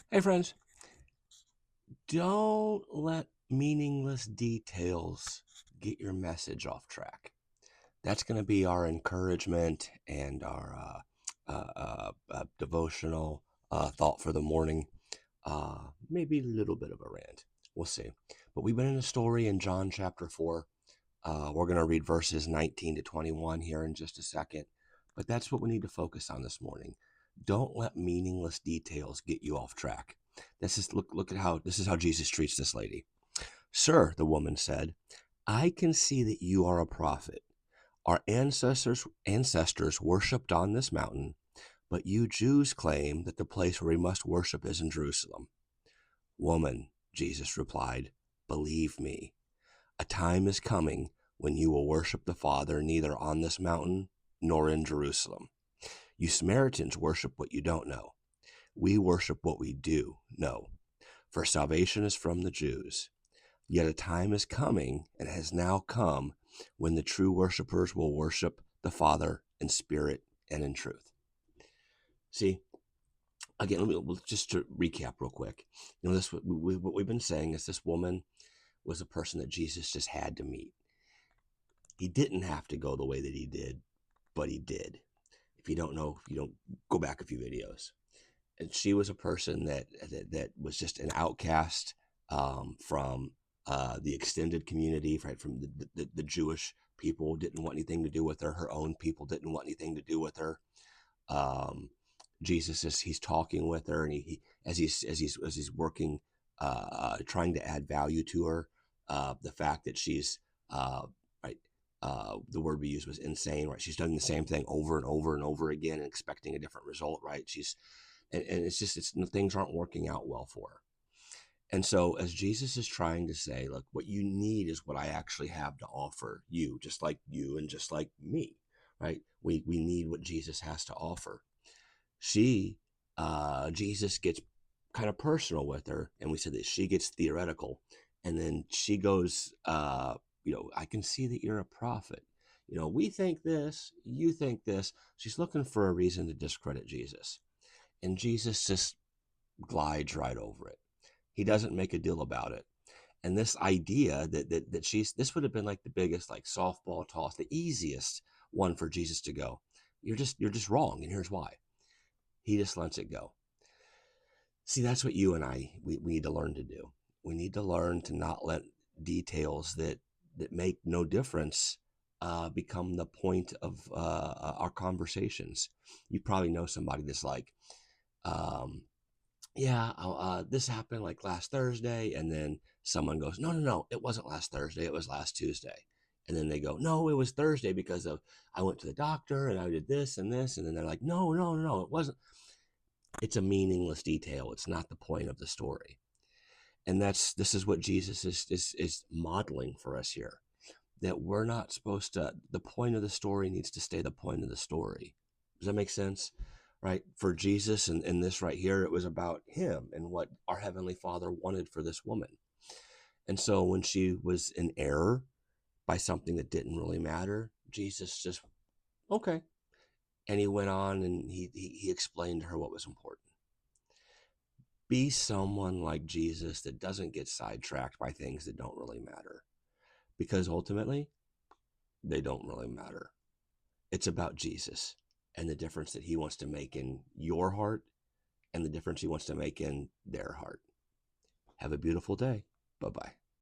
Hey, friends, don't let meaningless details get your message off track. That's going to be our encouragement and our devotional thought for the morning. Maybe a little bit of a rant. We'll see. But we've been in a story in John chapter 4. We're going to read verses 19 to 21 here in just a second. But that's what we need to focus on this morning. Don't let meaningless details get you off track. Look at how this is how Jesus treats this lady. Sir, the woman said, I can see that you are a prophet. Our ancestors worshipped on this mountain, but you Jews claim that the place where we must worship is in Jerusalem. Woman, Jesus replied, believe me, a time is coming when you will worship the Father neither on this mountain nor in Jerusalem. You Samaritans worship what you don't know. We worship what we do know, for salvation is from the Jews. Yet a time is coming, and has now come, when the true worshipers will worship the Father in spirit and in truth. See, again, just to recap real quick. This what we've been saying is this woman was a person that Jesus just had to meet. He didn't have to go the way that he did, but he did. If you don't know, if you don't go back a few videos. And she was a person that was just an outcast from the extended community, right? From the Jewish people didn't want anything to do with her. Her own people didn't want anything to do with her. Jesus he's talking with her, and he as he's working, trying to add value to her. The fact that she's right. The word we used was insane, right? She's done the same thing over and over and over again and expecting a different result, right? And it's things aren't working out well for her. And so as Jesus is trying to say, look, what you need is what I actually have to offer you, just like you and just like me, right? We need what Jesus has to offer. Jesus gets kind of personal with her, and we said that she gets theoretical, and then she goes, I can see that you're a prophet. We think this, you think this. She's looking for a reason to discredit Jesus. And Jesus just glides right over it. He doesn't make a deal about it. And this idea that this would have been like the biggest like softball toss, the easiest one for Jesus to go. You're just wrong, and here's why. He just lets it go. See, that's what you and we need to learn to do. We need to learn to not let details that make no difference become the point of our conversations. You probably know somebody that's like, um, yeah, this happened like last Thursday. And then someone goes, no, it wasn't last Thursday. It was last Tuesday. And then they go, no, it was Thursday because I went to the doctor and I did this and this. And then they're like, no, it wasn't. It's a meaningless detail. It's not the point of the story. And this is what Jesus is modeling for us here, that we're not supposed to, the point of the story needs to stay the point of the story. Does that make sense? Right? For Jesus and in this right here, it was about him and what our Heavenly Father wanted for this woman. And so when she was in error by something that didn't really matter, Jesus just, okay. And he went on and he explained to her what was important. Be someone like Jesus that doesn't get sidetracked by things that don't really matter, because ultimately they don't really matter. It's about Jesus and the difference that he wants to make in your heart and the difference he wants to make in their heart. Have a beautiful day. Bye-bye.